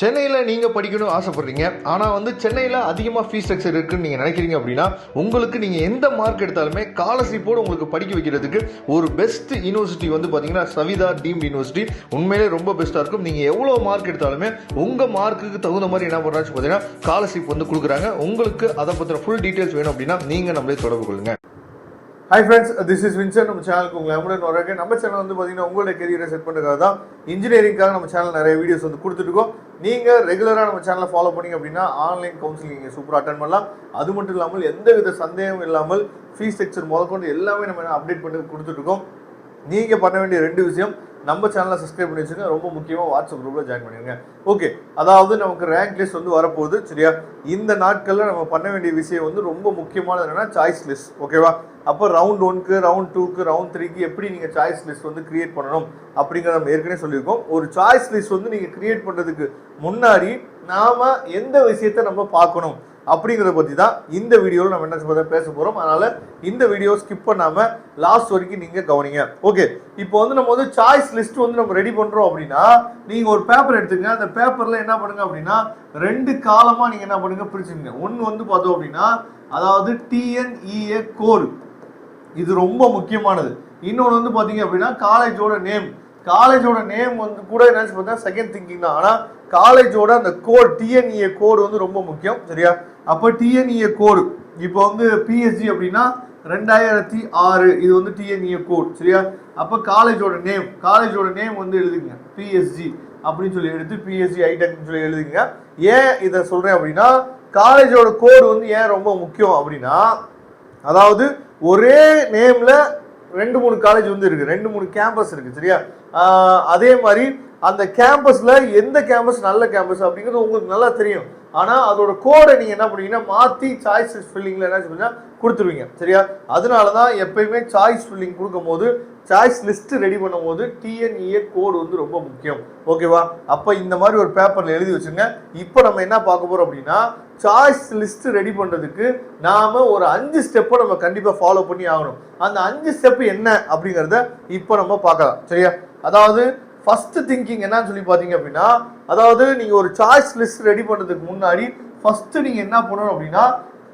சென்னையில் நீங்கள் படிக்கணும்னு ஆசைப்படுறீங்க, ஆனால் சென்னையில் அதிகமாக ஃபீஸ் ஸ்ட்ரக்சர் இருக்குன்னு நீங்கள் நினைக்கிறீங்க அப்படின்னா, உங்களுக்கு நீங்கள் எந்த மார்க் எடுத்தாலுமே ஸ்காலர்ஷிப்போடு உங்களுக்கு படிக்க வைக்கிறதுக்கு ஒரு பெஸ்ட் யூனிவர்சிட்டி பார்த்தீங்கன்னா சவிதா டீம்டு யூனிவர்சிட்டி உண்மையிலே ரொம்ப பெஸ்ட்டாக இருக்கும். நீங்கள் எவ்வளோ மார்க் எடுத்தாலுமே உங்கள் மார்க்குக்கு தகுந்த மாதிரி என்ன பண்ணுறாச்சு பார்த்தீங்கன்னா ஸ்காலர்ஷிப் கொடுக்குறாங்க. உங்களுக்கு அதை பற்றின ஃபுல் டீட்டெயில்ஸ் வேணும் அப்படின்னா நீங்கள் நம்மளே தொடர்பு கொள்ளுங்க. Hi friends, this is Vincent. நம்ம சேனலுக்கு உங்களை அமுடன் வரக்கு. நம்ம சேனல் பார்த்தீங்கன்னா உங்களோட கெரியரை செட் பண்ணுறதுக்காக தான் இன்ஜினியரிங்காக நம்ம சேனல் நிறைய வீடியோஸ் கொடுத்துருக்கோம். நீங்கள் ரெகுலராக நம்ம சேனலை ஃபாலோ பண்ணிங்க அப்படின்னா ஆன்லைன் கவுன்சிலிங் நீங்கள் சூப்பராக அட்டன் பண்ணலாம். அது மட்டும் இல்லாமல் எந்த வித சந்தேகம் இல்லாமல் ஃபீஸ் ஸ்ட்ரக்சர் முதற்கொண்டு எல்லாமே நம்ம அப்டேட் பண்ணி கொடுத்துட்ருக்கோம். நீங்கள் பண்ண வேண்டிய 2 விஷயம், நம்ம சேனலை சப்ஸ்கிரைப் பண்ணி வச்சுங்க. ரொம்ப முக்கியமாக வாட்ஸ்அப் குரூப்பில் ஜாயின் பண்ணிடுங்க. ஓகே, அதாவது நமக்கு ரேங்க் லிஸ்ட் வரப்போகுது. சரியா, இந்த நாட்களில் நம்ம பண்ண வேண்டிய விஷயம் ரொம்ப முக்கியமானது என்னென்னா சாய்ஸ் லிஸ்ட். ஓகேவா, அப்போ ரவுண்ட் 1க்கு, ரவுண்ட் 2க்கு, ரவுண்ட் 3க்கு எப்படி நீங்கள் சாய்ஸ் லிஸ்ட் கிரியேட் பண்ணணும் அப்படிங்கிறத நம்ம ஏற்கனவே சொல்லியிருக்கோம். ஒரு சாய்ஸ் லிஸ்ட் நீங்கள் கிரியேட் பண்ணுறதுக்கு முன்னாடி நாம் எந்த விஷயத்தை நம்ம பார்க்கணும் அப்படிங்கிறத பற்றி தான் இந்த வீடியோவில் நம்ம என்ன பேச போகிறோம். அதனால் இந்த வீடியோ ஸ்கிப் பண்ணாமல் லாஸ்ட் வரைக்கும் நீங்கள் கவனிங்க. ஓகே, இப்போ நம்ம சாய்ஸ் லிஸ்ட் நம்ம ரெடி பண்ணுறோம் அப்படின்னா, நீங்கள் ஒரு பேப்பர் எடுத்துங்க. அந்த பேப்பரில் என்ன பண்ணுங்க அப்படின்னா 2 காலமாக நீங்கள் என்ன பண்ணுங்க பிரிச்சுங்க. ஒன்று பார்த்தோம் அப்படின்னா, அதாவது டிஎன்இஏ கோர், இது ரொம்ப முக்கியமானது. இன்னொன்று பார்த்தீங்க அப்படின்னா காலேஜோட நேம். காலேஜோட நேம் கூட என்னன்னு பார்த்தா செகண்ட் திங்கிங் தான். ஆனால் காலேஜோட அந்த கோட், டிஎன்இஏ கோடு ரொம்ப முக்கியம். சரியா, அப்போ டிஎன்இஏ கோடு இப்போ பிஎஸ்ஜி அப்படின்னா 2006, இது டிஎன்இஏ கோட். சரியா, அப்போ காலேஜோட நேம் எழுதுங்க பிஎஸ்ஜி அப்படின்னு சொல்லி எடுத்து பிஎஸ்ஜி ஐடெக்னு சொல்லி எழுதுங்க. ஏன் இதை சொல்றேன் அப்படின்னா, காலேஜோட கோடு ஏன் ரொம்ப முக்கியம் அப்படின்னா, அதாவது ஒரே நேம்ல 2-3 காலேஜ் இருக்கு, 2-3 கேம்பஸ் இருக்கு. சரியா, அதே மாதிரி அந்த கேம்பஸ்ல எந்த கேம்பஸ் நல்ல கேம்பஸ் அப்படிங்கிறது உங்களுக்கு நல்லா தெரியும். ஆனா அதோட கோடை நீங்க என்ன பண்ணீங்கன்னா மாத்தி சாய்ஸ் ஃபில்லிங்ல என்ன சொல்லுங்க கொடுத்துருவீங்க. சரியா, அதனாலதான் எப்பயுமே சாய்ஸ் ஃபில்லிங் கொடுக்கும் போது, சாய்ஸ் லிஸ்ட் ரெடி பண்ணும் போது டிஎன்இஏ கோடு ரொம்ப முக்கியம். ஓகேவா, அப்ப இந்த மாதிரி ஒரு பேப்பர்ல எழுதி வச்சுங்க. இப்போ நம்ம என்ன பார்க்க போறோம் அப்படின்னா, சாய்ஸ் லிஸ்ட் ரெடி பண்றதுக்கு நாம ஒரு 5 ஸ்டெப்பை நம்ம கண்டிப்பா ஃபாலோ பண்ணி ஆகணும். அந்த 5 ஸ்டெப் என்ன அப்படிங்கிறத இப்போ நம்ம பார்க்கலாம். சரியா, அதாவது ஃபர்ஸ்ட் திங்கிங் என்னன்னு சொல்லி பார்த்தீங்க அப்படின்னா, அதாவது நீங்க ஒரு சாய்ஸ் லிஸ்ட் ரெடி பண்றதுக்கு முன்னாடி ஃபர்ஸ்ட் நீங்க என்ன பண்ணணும் அப்படின்னா,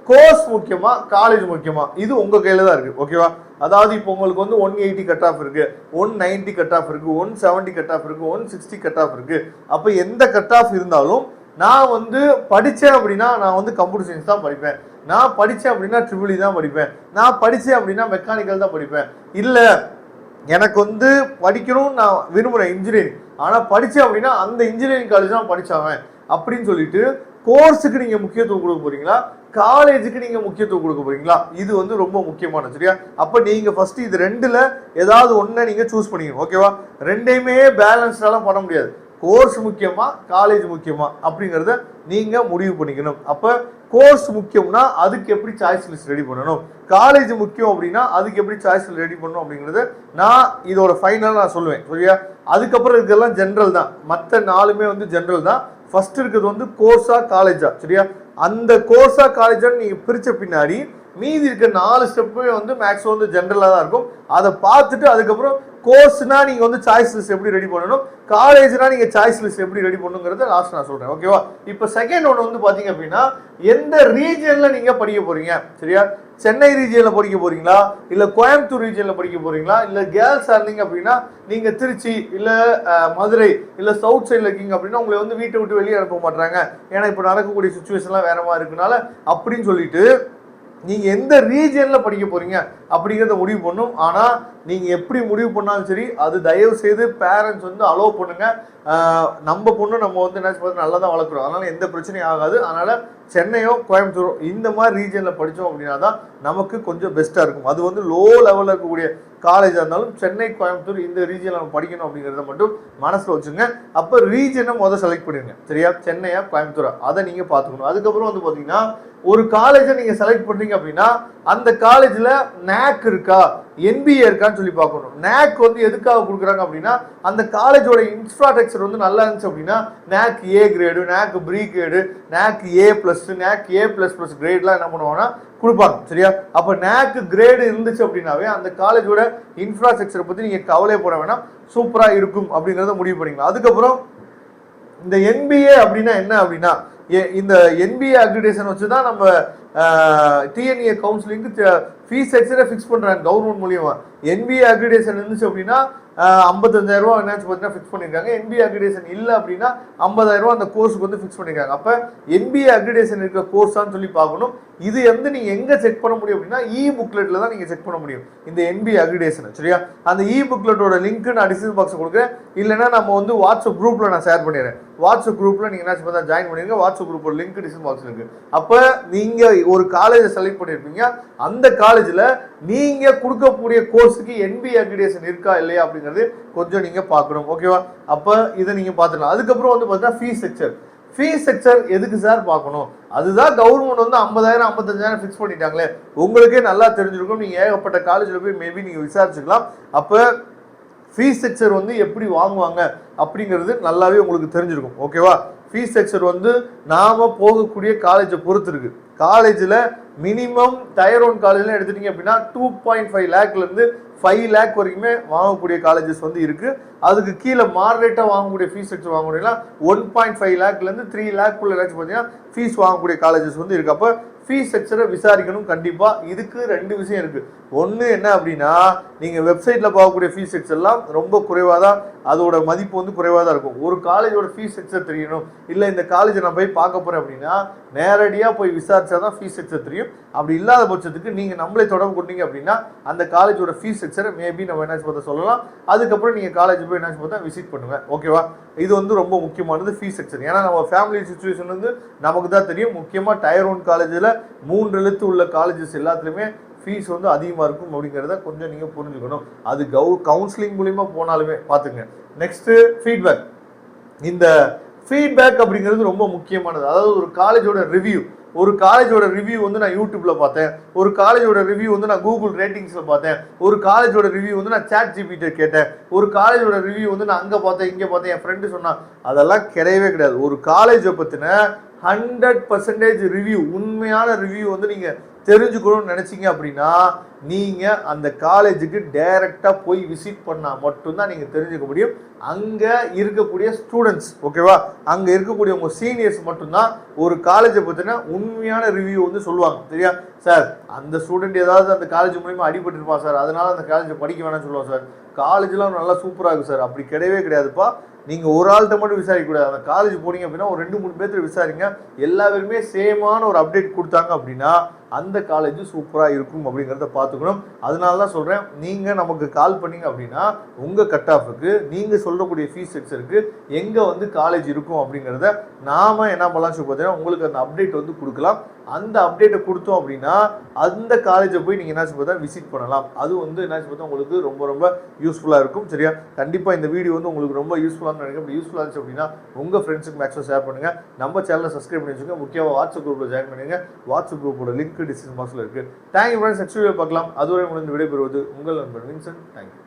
கோர்ஸ் முக்கியமா காலேஜ் முக்கியமா, இது உங்க கையில தான் இருக்கு. ஓகேவா, அதாவது இப்போ உங்களுக்கு 180 கட் ஆஃப் இருக்கு, 190 கட் ஆஃப் இருக்கு, 170 கட் ஆஃப் இருக்கு, 160 கட் ஆஃப் இருக்கு. அப்போ எந்த கட் ஆஃப் இருந்தாலும் நான் படித்தேன் அப்படின்னா நான் கம்ப்யூட்டர் சயின்ஸ் தான் படிப்பேன், நான் படித்தேன் அப்படின்னா ட்ரிபிள் தான் படிப்பேன், நான் படித்தேன் அப்படின்னா மெக்கானிக்கல் தான் படிப்பேன். இல்லை எனக்கு படிக்கணும்னு நான் விரும்புகிறேன் இன்ஜினியரிங், ஆனால் படித்தேன் அப்படின்னா அந்த இன்ஜினியரிங் காலேஜ் தான் படித்தாவேன் அப்படின்னு சொல்லிட்டு கோர்ஸுக்கு நீங்கள் முக்கியத்துவம் கொடுக்க போறீங்களா, காலேஜுக்கு நீங்கள் முக்கியத்துவம் கொடுக்க போறீங்களா, இது ரொம்ப முக்கியமானது. சரியா, அப்போ நீங்கள் ஃபர்ஸ்ட் இது 2ல் ஏதாவது ஒன்றை நீங்கள் சூஸ் பண்ணிக்கணும். ஓகேவா, 2யுமே பேலன்ஸ்டாலாம் பண்ண முடியாது. கோர்ஸ் முக்கியமா காலேஜ் முக்கியமா அப்படிங்கிறத நீங்க முடிவு பண்ணிக்கணும். அப்ப கோர்ஸ் முக்கியம்னா அதுக்கு எப்படி சாய்ஸ் லிஸ்ட் ரெடி பண்ணணும், காலேஜ் முக்கியம் அப்படின்னா அதுக்கு எப்படி சாய்ஸ் லிஸ்ட் ரெடி பண்ணணும் அப்படிங்கிறது நான் இதோட ஃபைனல் நான் சொல்லுவேன். சரியா, அதுக்கப்புறம் இதெல்லாம் ஜென்ரல் தான், மற்ற 4மே ஜென்ரல் தான். ஃபர்ஸ்ட் இருக்கிறது கோர்ஸா காலேஜா. சரியா, அந்த கோர்ஸா காலேஜா நீங்க பிரிச்ச பின்னாடி மீதி இருக்க 4 ஸ்டெப்புமே மேக்ஸிமம் ஜென்ரலா தான் இருக்கும். அதை பார்த்துட்டு அதுக்கப்புறம் கோர்ஸ்னா நீங்க சாய்ஸ் லிஸ்ட் எப்படி ரெடி பண்ணணும், காலேஜ்னா நீங்க சாய்ஸ் லிஸ்ட் எப்படி ரெடி பண்ணுங்கிறத லாஸ்ட் நான் சொல்றேன். ஓகேவா, இப்போ செகண்ட் ஒன்று பாத்தீங்க அப்படின்னா, எந்த ரீஜியன்ல நீங்க படிக்க போறீங்க. சரியா, சென்னை ரீஜியன்ல படிக்க போறீங்களா, இல்ல கோயம்புத்தூர் ரீஜியன்ல படிக்க போறீங்களா, இல்ல கேர்ள்ஸா இருந்தீங்க அப்படின்னா நீங்க திருச்சி இல்ல மதுரை இல்ல சவுத் சைட்ல இருக்கீங்க அப்படின்னா உங்களை வீட்டை விட்டு வெளியே அனுப்ப மாட்டாங்க, ஏன்னா இப்போ நடக்கக்கூடிய சுச்சுவேஷன்லாம் வேற மாதிரி இருக்குனால அப்படின்னு சொல்லிட்டு நீங்க எந்த ரீஜியன்ல படிக்க போறீங்க அப்படிங்கிறத முடிவு பண்ணும். ஆனா நீங்க எப்படி முடிவு பண்ணாலும் சரி, அது தயவு செய்து பேரண்ட்ஸ் அலோவ் பண்ணுங்க. நம்ம பொண்ணு நம்ம என்ன நல்லா தான் வளர்க்குறோம், அதனால எந்த பிரச்சனையும் ஆகாது. அதனால சென்னையோ கோயம்புத்தூரோ இந்த மாதிரி ரீஜன்ல படித்தோம் அப்படின்னா தான் நமக்கு கொஞ்சம் பெஸ்ட்டாக இருக்கும். அது லோ லெவலில் இருக்கக்கூடிய காலேஜாக இருந்தாலும் சென்னை கோயம்புத்தூர் இந்த ரீஜனில் நம்ம படிக்கணும் அப்படிங்கிறத மட்டும் மனசில் வச்சுங்க. அப்போ ரீஜனை செலக்ட் பண்ணிடுங்க. சரியா, சென்னையா கோயம்புத்தூரா அதை நீங்கள் பார்த்துக்கணும். அதுக்கப்புறம் பார்த்தீங்கன்னா ஒரு காலேஜை நீங்கள் செலக்ட் பண்ணுறீங்க அப்படின்னா அந்த காலேஜில் நேக் இருக்கா, என்பிஏ இருக்கான்னு சொல்லி பார்க்கணும். நேக் எதுக்காக கொடுக்குறாங்க அப்படின்னா, அந்த காலேஜோட இன்ஃப்ராஸ்ட்ரக்சர் நல்லா இருந்துச்சு அப்படின்னா NAAC A grade, NAAC B grade, NAAC A+, NAAC A++ கிரேட்லாம் என்ன பண்ணுவாங்கன்னா கொடுப்பாங்க. சரியா, அப்போ நேக் கிரேடு இருந்துச்சு அப்படின்னாவே அந்த காலேஜோட இன்ஃப்ராஸ்ட்ரக்சரை பற்றி நீங்கள் கவலைப்பட வேணாம், சூப்பராக இருக்கும் அப்படிங்கிறத முடிவு பண்ணிக்கலாம். அதுக்கப்புறம் இந்த என்பிஏ அப்படின்னா என்ன அப்படின்னா இந்த என்பிஏ அக்ரிடேஷன் வச்சு தான் நம்ம டிஎன்ஏ கவுன்சிலிங்க்கு ஃபீஸ் ஸ்ட்ரக்சரை ஃபிக்ஸ் பண்ணுறாங்க கவர்மெண்ட் மூலியமா. என்பிஏ அக்ரிடேஷன் இருந்துச்சு அப்படின்னா 55,000 ரூபா என்னாச்சு பார்த்தீங்கன்னா ஃபிக்ஸ் பண்ணியிருக்காங்க. என்பிஏ அக்ரிடேஷன் இல்லை அப்படின்னா 50,000 ரூபா அந்த கோர்ஸுக்கு வந்து ஃபிக்ஸ் பண்ணியிருக்காங்க. அப்போ என்பிஏ அக்ரிடேஷன் இருக்கிற கோர்ஸான்னு சொல்லி பார்க்கணும். இது வந்து நீங்கள் எங்கே செக் பண்ண முடியும் அப்படின்னா புக்லெட்டில் தான் நீங்கள் செக் பண்ண முடியும் இந்த என்பிஏ அக்ரிடேஷன். சரியா? அந்த புக்லெட்டோட லிங்க் நான் டிஸ்கிரிப்ஷன் பாக்ஸ் கொடுக்குறேன். இல்லைன்னா நம்ம வந்து வாட்ஸ்அப் குரூப்பில் நான் ஷேர் பண்ணிடுறேன். வாட்ஸ்அப் குரூப்பில் நீங்கள் என்ன பார்த்தா ஜாயின் பண்ணிருங்க. வாட்ஸ்அப் குரூப்போட லிங்க் டிஸ்கிரிப்ஷன் பாக்ஸ் இருக்கு. அப்போ நீங்கள் ஒரு காலேஜை செலக்ட் பண்ணியிருப்பீங்க. அந்த காலேஜில் நீங்கள் கொடுக்கக்கூடிய கோர்ஸுக்கு என்பிஏ அக்ரிடேஷன் இருக்கா இல்லையா அப்படிங்கிறது கொஞ்சம் நீங்கள் பார்க்கணும். ஓகேவா? அப்போ இதை நீங்கள் பார்த்துக்கலாம். அதுக்கப்புறம் வந்து பார்த்தீங்கன்னா ஃபீஸ் ஸ்ட்ரக்சர். ஃபீஸ் ஸ்ட்ரக்சர் எதுக்கு சார் பார்க்கணும்? அதுதான் கவர்மெண்ட் வந்து 50,000 55,000 ஃபிக்ஸ் பண்ணிட்டாங்களே. உங்களுக்கே நல்லா தெரிஞ்சிருக்கும். நீங்கள் ஏகப்பட்ட காலேஜில் போய் மேபி நீங்கள் விசாரிச்சுக்கலாம். அப்போ ஃபீஸ் ஸ்ட்ரக்சர் வந்து எப்படி வாங்குவாங்க அப்படிங்கிறது நல்லாவே உங்களுக்கு தெரிஞ்சிருக்கும். ஓகேவா? ஃபீஸ் ஸ்ட்ரக்சர் வந்து நாம போகக்கூடிய காலேஜை பொறுத்து இருக்கு. காலேஜில் மினிமம் டயர் 1 காலேஜ்லாம் எடுத்துட்டீங்க அப்படின்னா 2.5 லேக்லேருந்து 5 லேக் வரைக்குமே வாங்கக்கூடிய காலேஜஸ் வந்து இருக்கு. அதுக்கு கீழே மாடரேட்டாக வாங்கக்கூடிய ஃபீஸ் ஸ்ட்ரக்சர் வாங்கக்கூடியலாம் 1.5 லேக்லேருந்து 3 லேக்குள்ள ஏதாச்சும் பார்த்தீங்கன்னா ஃபீஸ் வாங்கக்கூடிய காலேஜஸ் வந்து இருக்கு. அப்போ ஃபீஸ் ஸ்ட்ரக்சரை விசாரிக்கணும் கண்டிப்பாக. இதுக்கு 2 விஷயம் இருக்கு. ஒன்று என்ன அப்படின்னா, நீங்கள் வெப்சைட்டில் பார்க்கக்கூடிய ஃபீஸ் ஸ்ட்ரக்சர்லாம் ரொம்ப குறைவாக தான், அதோட மதிப்பு வந்து குறைவாக தான் இருக்கும். ஒரு காலேஜோட ஃபீஸ் ஸ்ட்ரக்சர் தெரியணும், இல்லை இந்த காலேஜை நான் போய் பார்க்க போகிறேன் அப்படின்னா நேரடியாக போய் விசாரிச்சா தான் ஃபீஸ் ஸ்ட்ரக்சர் தெரியும். அப்படி இல்லாத பட்சத்துக்கு நீங்கள் நம்மளே தொடர்பு கொண்டீங்க அப்படின்னா அந்த காலேஜோட ஃபீஸ் ஸ்ட்ரக்சரை மேபி நம்ம என்னாச்சு பார்த்தா சொல்லலாம். அதுக்கப்புறம் நீங்கள் காலேஜ் போய் என்னாச்சு பார்த்தா விசிட் பண்ணுவேன். ஓகேவா? இது வந்து ரொம்ப முக்கியமானது ஃபீஸ் ஸ்ட்ரக்சர். ஏன்னா நம்ம ஃபேமிலி சுச்சுவேஷன் வந்து நமக்கு தான் தெரியும். முக்கியமாக டயர் 1 காலேஜில் 3 எழுத்து உள்ள காலேஜஸ் எல்லாத்துலேயுமே ஃபீஸ் வந்து அதிகமாக இருக்கும் அப்படிங்கிறத கொஞ்சம் நீங்கள் புரிஞ்சுக்கணும். அது கவுன்சிலிங் மூலிமா போனாலுமே பார்த்துங்க. Next feedback. இந்த ஃபீட்பேக் அப்படிங்கிறது ரொம்ப முக்கியமானது. அதாவது ஒரு காலேஜோட ரிவ்யூ, ஒரு காலேஜோட ரிவ்யூ வந்து நான் யூடியூப்ல பார்த்தேன், ஒரு காலேஜோட ரிவ்யூ வந்து நான் கூகுள் ரேட்டிங்ஸ்ல பார்த்தேன், ஒரு காலேஜோட ரிவ்யூ வந்து நான் சாட் ஜிபிடி கேட்டேன், ஒரு காலேஜோட ரிவ்யூ வந்து நான் அங்கே பார்த்தேன் இங்கே பார்த்தேன் என் ஃப்ரெண்டு சொன்னான், அதெல்லாம் கிடையவே கிடையாது. ஒரு காலேஜை பற்றின 100% ரிவ்யூ, உண்மையான ரிவ்யூ வந்து நீங்கள் தெரிஞ்சுக்கணும்னு நினச்சிங்க அப்படின்னா நீங்கள் அந்த காலேஜுக்கு டைரெக்டாக போய் விசிட் பண்ணால் மட்டும்தான் நீங்கள் தெரிஞ்சுக்க முடியும். அங்கே இருக்கக்கூடிய ஸ்டூடெண்ட்ஸ், ஓகேவா, அங்கே இருக்கக்கூடிய உங்கள் சீனியர்ஸ் மட்டும்தான் ஒரு காலேஜை பற்றின உண்மையான ரிவ்யூ வந்து சொல்லுவாங்க. சரியா சார்? அந்த ஸ்டூடெண்ட் ஏதாவது அந்த காலேஜ் மூலிமா அடிபட்டுருப்பான் சார், அதனால அந்த காலேஜை படிக்க வேணாம்னு சொல்லுவாங்க சார். காலேஜ்லாம் நல்லா சூப்பராக இருக்கும் சார். அப்படி கிடையவே கிடையாதுப்பா. நீங்கள் ஒரு ஆள்கிட்ட மட்டும் விசாரிக்கக்கூடாது. அந்த காலேஜ் போனீங்க அப்படின்னா ஒரு 2-3 பேர்த்து விசாரிங்க. எல்லா பேருமே சேமான ஒரு அப்டேட் கொடுத்தாங்க அப்படின்னா அந்த காலேஜ் சூப்பராக இருக்கும் அப்படிங்கிறத பார்த்துக்கணும். அதனால தான் சொல்கிறேன், நீங்கள் நமக்கு கால் பண்ணிங்க அப்படின்னா உங்கள் கட் ஆஃபுக்கு நீங்கள் சொல்லக்கூடிய ஃபீஸ் ஸ்ட்ரக்சருக்கு எங்கே வந்து காலேஜ் இருக்கும் அப்படிங்கிறத நாம் என்ன பண்ணலாம் சொல்லி பார்த்தீங்கன்னா உங்களுக்கு அந்த அப்டேட் வந்து கொடுக்கலாம். அந்த அப்டேட்டை கொடுத்தோம் அப்படின்னா அந்த காலேஜை போய் நீங்கள் என்ன பார்த்தா விசிட் பண்ணலாம். அது வந்து என்ன பார்த்தா உங்களுக்கு ரொம்ப ரொம்ப யூஸ்ஃபுல்லாக இருக்கும். சரியா? கண்டிப்பாக இந்த வீடியோ வந்து உங்களுக்கு ரொம்ப யூஸ்ஃபுல்லாக நினைக்கிறேன். இப்படி யூஸ்ஃபுல்லாக இருந்துச்சு அப்படின்னா உங்கள் ஃப்ரெண்ட்ஸுக்கு மேக்ஸிமம் ஷேர் பண்ணுங்கள். நம்ம சேனலை சப்ஸ்கிரைப் பண்ணி வச்சுக்கோங்க. முக்கியமாக வாட்ஸ்அப் குரூப்பில் ஜாயின் பண்ணுங்க. வாட்ஸ்அப் குரூப்போட லிங்க் டிஸ்கிரிப்ஷன் பாக்ஸில் இருக்குது. Thank you friends. நெக்ஸ்ட் வீடியோ பார்க்கலாம். அதுவரை உங்களுக்கு விடைபெறுவது உங்கள் நண்பன் வின்சென்ட். தேங்க்யூ.